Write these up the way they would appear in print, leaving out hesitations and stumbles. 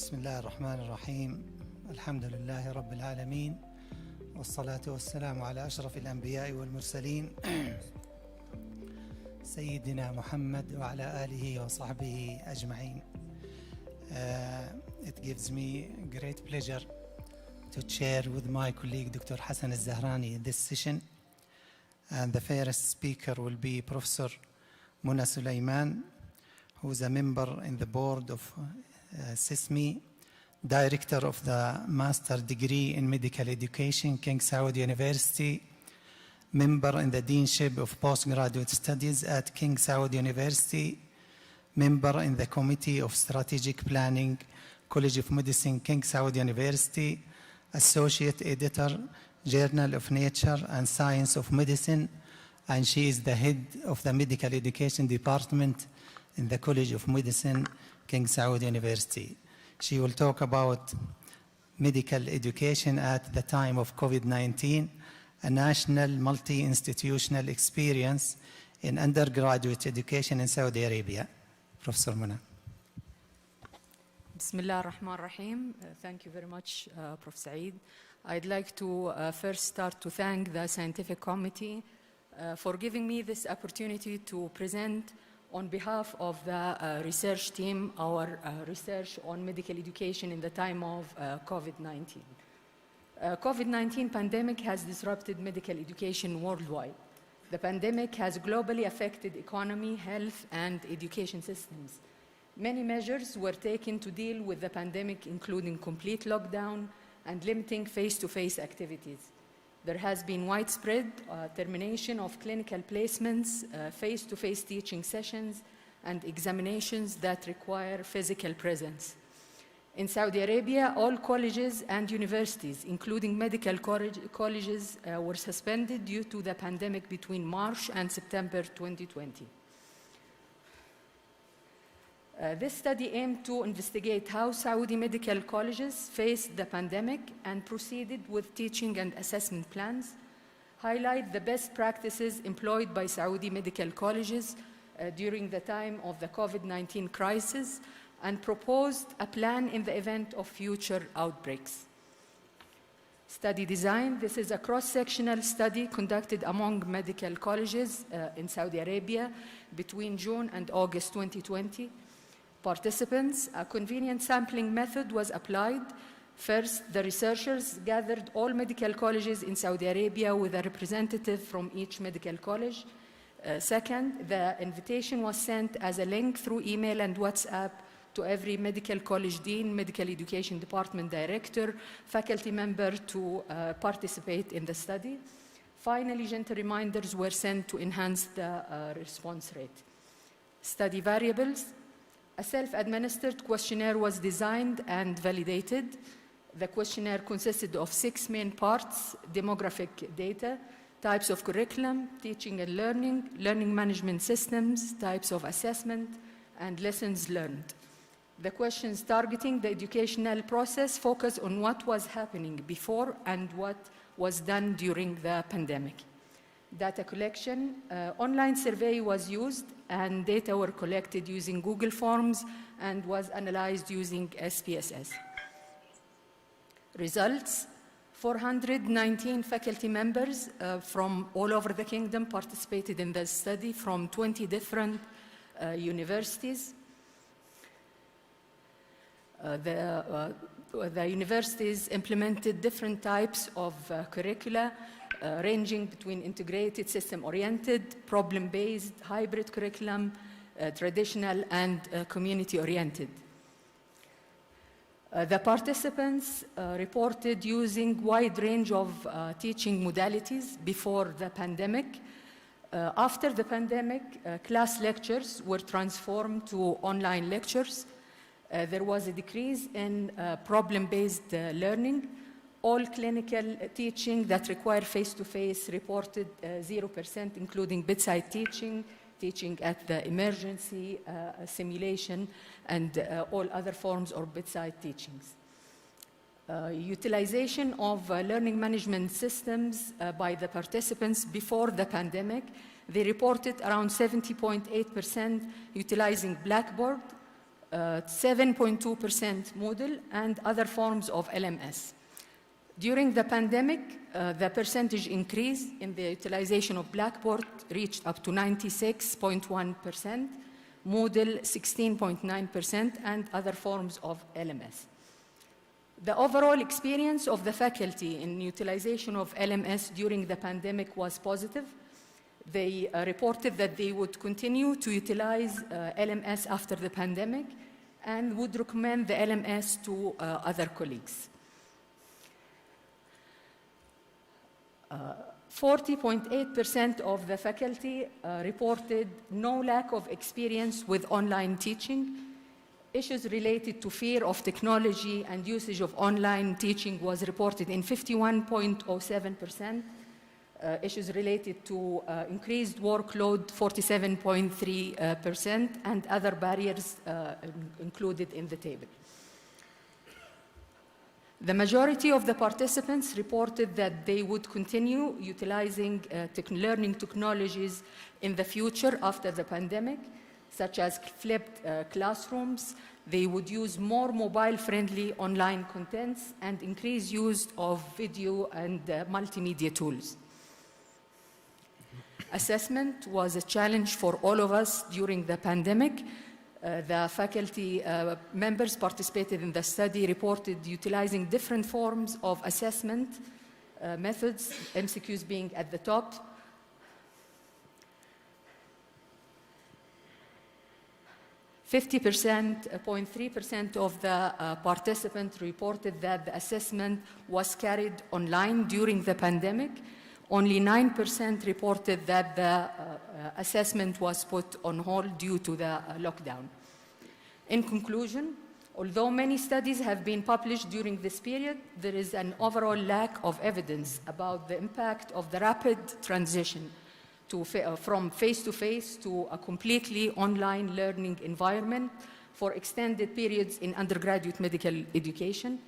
بسم الله الرحمن الرحيم. الحمد لله رب العالمين، والصلاة والسلام على أشرف الأنبياء والمرسلين سيدنا محمد وعلى آله وصحبه أجمعين. It gives me great pleasure to share with my colleague Dr. Hassan al-Zahrani this session. And the first speaker will be Professor Muna Suliman, who is a member in the board of SISMI, Director of the Master Degree in Medical Education, King Saud University, member in the Deanship of Postgraduate Studies at King Saud University, member in the Committee of Strategic Planning, College of Medicine, King Saud University, Associate Editor, Journal of Nature and Science of Medicine, and she is the head of the Medical Education Department in the College of Medicine, King Saud University. She will talk about medical education at the time of COVID-19, a national multi-institutional experience in undergraduate education in Saudi Arabia. Professor Muna. Bismillah ar-Rahman ar-Rahim. Thank you very much, Prof. Saeed. I'd like to first start to thank the scientific committee for giving me this opportunity to present on behalf of the research team our research on medical education in the time of COVID-19. COVID-19 pandemic has disrupted medical education worldwide. The pandemic has globally affected economy, health, and education systems. Many measures were taken to deal with the pandemic, including complete lockdown and limiting face-to-face activities. There has been widespread termination of clinical placements, face-to-face teaching sessions, and examinations that require physical presence. In Saudi Arabia, all colleges and universities, including medical colleges, were suspended due to the pandemic between March and September 2020. This study aimed to investigate how Saudi medical colleges faced the pandemic and proceeded with teaching and assessment plans, highlight the best practices employed by Saudi medical colleges during the time of the COVID-19 crisis, and proposed a plan in the event of future outbreaks. Study design: this is a cross-sectional study conducted among medical colleges in Saudi Arabia between June and August 2020. Participants: a convenient sampling method was applied. First, the researchers gathered all medical colleges in Saudi Arabia with a representative from each medical college. Second, the invitation was sent as a link through email and WhatsApp to every medical college dean, medical education department director, faculty member to participate in the study. Finally, gentle reminders were sent to enhance the response rate. Study variables: a self-administered questionnaire was designed and validated. The questionnaire consisted of 6 main parts: demographic data, types of curriculum, teaching and learning, learning management systems, types of assessment, and lessons learned. The questions targeting the educational process focus on what was happening before and what was done during the pandemic. Data collection: online survey was used and data were collected using Google Forms and was analyzed using SPSS. Results: 419 faculty members from all over the kingdom participated in the study from 20 different universities. The universities implemented different types of curricula, ranging between integrated, system-oriented, problem-based, hybrid curriculum, traditional, and community-oriented. The participants reported using wide range of teaching modalities before the pandemic. After the pandemic, class lectures were transformed to online lectures. There was a decrease in problem-based learning. All clinical teaching that require face-to-face reported 0%, including bedside teaching, teaching at the emergency, simulation, and all other forms of bedside teachings. Utilization of learning management systems by the participants before the pandemic, they reported around 70.8% utilizing Blackboard, 7.2% Moodle, and other forms of LMS. During the pandemic, the percentage increase in the utilization of Blackboard reached up to 96.1%, Moodle 16.9%, and other forms of LMS. The overall experience of the faculty in utilization of LMS during the pandemic was positive. They reported that they would continue to utilize LMS after the pandemic and would recommend the LMS to other colleagues. 40.8% of the faculty reported no lack of experience with online teaching. Issues related to fear of technology and usage of online teaching was reported in 51.07%. Issues related to increased workload, 47.3%, and other barriers included in the table. The majority of the participants reported that they would continue utilizing learning technologies in the future after the pandemic, such as flipped classrooms. They would use more mobile-friendly online contents and increase use of video and multimedia tools. Assessment was a challenge for all of us during the pandemic. The faculty members participated in the study reported utilizing different forms of assessment methods, MCQs being at the top. .3% of the participants reported that the assessment was carried online during the pandemic. Only 9% reported that the assessment was put on hold due to the lockdown. In conclusion, although many studies have been published during this period, there is an overall lack of evidence about the impact of the rapid transition from face-to-face to a completely online learning environment for extended periods in undergraduate medical education.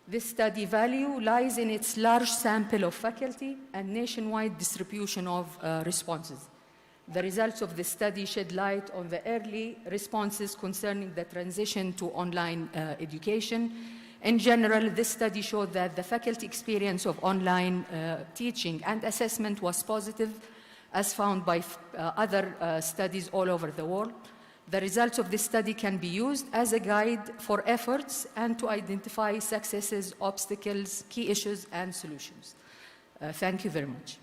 This study value lies in its large sample of faculty and nationwide distribution of responses. The results of the study shed light on the early responses concerning the transition to online education. In general, this study showed that the faculty experience of online teaching and assessment was positive, as found by other studies all over the world. The results of this study can be used as a guide for efforts and to identify successes, obstacles, key issues, and solutions. Thank you very much.